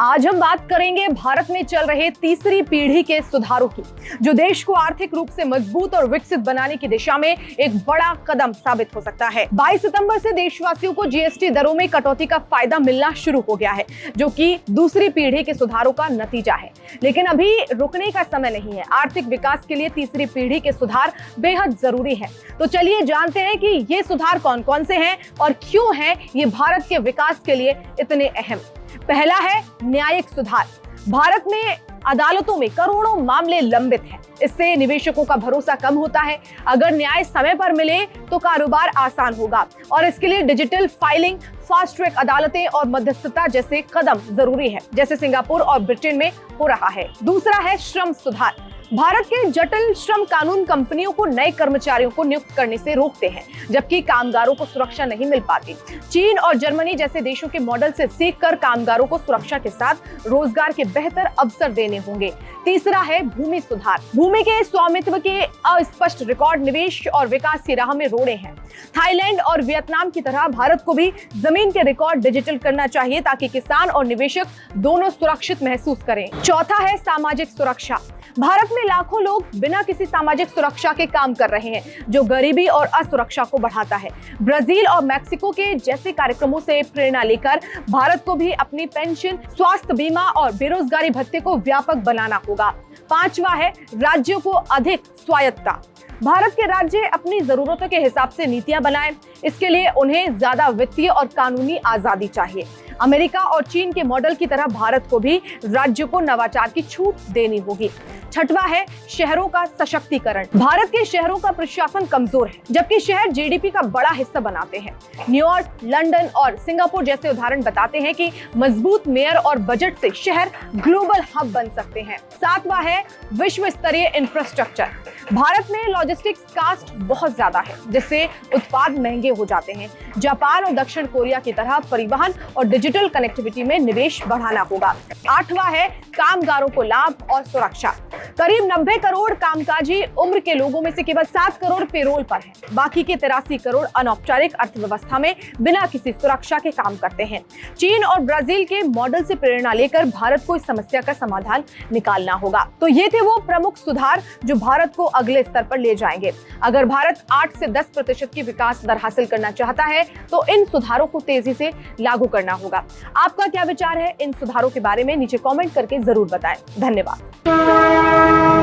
आज हम बात करेंगे भारत में चल रहे तीसरी पीढ़ी के सुधारों की, जो देश को आर्थिक रूप से मजबूत और विकसित बनाने की दिशा में एक बड़ा कदम साबित हो सकता है। 22 सितंबर से देशवासियों को जीएसटी दरों में कटौती का फायदा मिलना शुरू हो गया है, जो कि दूसरी पीढ़ी के सुधारों का नतीजा है। लेकिन अभी रुकने का समय नहीं है। आर्थिक विकास के लिए तीसरी पीढ़ी के सुधार बेहद जरूरी है। तो चलिए जानते हैं कि ये सुधार कौन कौन से हैं और क्यों हैं ये भारत के विकास के लिए इतने अहम। पहला है न्यायिक सुधार। भारत में अदालतों में करोड़ों मामले लंबित हैं। इससे निवेशकों का भरोसा कम होता है। अगर न्याय समय पर मिले तो कारोबार आसान होगा और इसके लिए डिजिटल फाइलिंग, फास्ट ट्रैक अदालतें और मध्यस्थता जैसे कदम जरूरी है, जैसे सिंगापुर और ब्रिटेन में हो रहा है। दूसरा है श्रम सुधार। भारत के जटिल श्रम कानून कंपनियों को नए कर्मचारियों को नियुक्त करने से रोकते हैं, जबकि कामगारों को सुरक्षा नहीं मिल पाती। चीन और जर्मनी जैसे देशों के मॉडल से सीखकर कामगारों को सुरक्षा के साथ रोजगार के बेहतर अवसर देने होंगे। तीसरा है भूमि सुधार। भूमि के स्वामित्व के अस्पष्ट रिकॉर्ड निवेश और विकास की राह में रोड़े हैं। थाईलैंड और वियतनाम की तरह भारत को भी जमीन के रिकॉर्ड डिजिटल करना चाहिए, ताकि किसान और निवेशक दोनों सुरक्षित महसूस करें। चौथा है सामाजिक सुरक्षा। भारत में लाखों लोग बिना किसी सामाजिक सुरक्षा के काम कर रहे हैं, जो गरीबी और असुरक्षा को बढ़ाता है। ब्राजील और मैक्सिको के जैसे कार्यक्रमों से प्रेरणा लेकर भारत को भी अपनी पेंशन, स्वास्थ्य बीमा और बेरोजगारी भत्ते को व्यापक बनाना होगा। पांचवा है राज्यों को अधिक स्वायत्तता। भारत के राज्य अपनी जरूरतों के हिसाब से नीतियां बनाएं। इसके लिए उन्हें ज्यादा वित्तीय और कानूनी आजादी चाहिए। अमेरिका और चीन के मॉडल की तरह भारत को भी राज्यों को नवाचार की छूट देनी होगी। छठवा है शहरों का सशक्तिकरण। भारत के शहरों का प्रशासन कमजोर है, जबकि शहर जीडीपी का बड़ा हिस्सा बनाते हैं। न्यूयॉर्क, लंदन और सिंगापुर जैसे उदाहरण बताते हैं कि मजबूत मेयर और बजट से शहर ग्लोबल हब बन सकते हैं। सातवां है विश्व स्तरीय इंफ्रास्ट्रक्चर। भारत में लॉजिस्टिक्स कास्ट बहुत ज्यादा है, जिससे उत्पाद महंगे हो जाते हैं। जापान और दक्षिण कोरिया की तरह परिवहन और डिजिटल कनेक्टिविटी में निवेश बढ़ाना होगा। आठवां है कामगारों को लाभ और सुरक्षा। करीब 90 करोड़ कामकाजी उम्र के लोगों में से केवल 7 करोड़ पेरोल पर हैं। बाकी के 83 करोड़ अनौपचारिक अर्थव्यवस्था में बिना किसी सुरक्षा के काम करते हैं। चीन और ब्राजील के मॉडल से प्रेरणा लेकर भारत को इस समस्या का समाधान निकालना होगा। तो ये थे वो प्रमुख सुधार जो भारत को अगले स्तर पर ले जाएंगे। अगर भारत 8 से 10% की विकास दर हासिल करना चाहता है तो इन सुधारों को तेजी से लागू करना होगा। आपका क्या विचार है इन सुधारों के बारे में? नीचे कमेंट करके जरूर बताएं। धन्यवाद।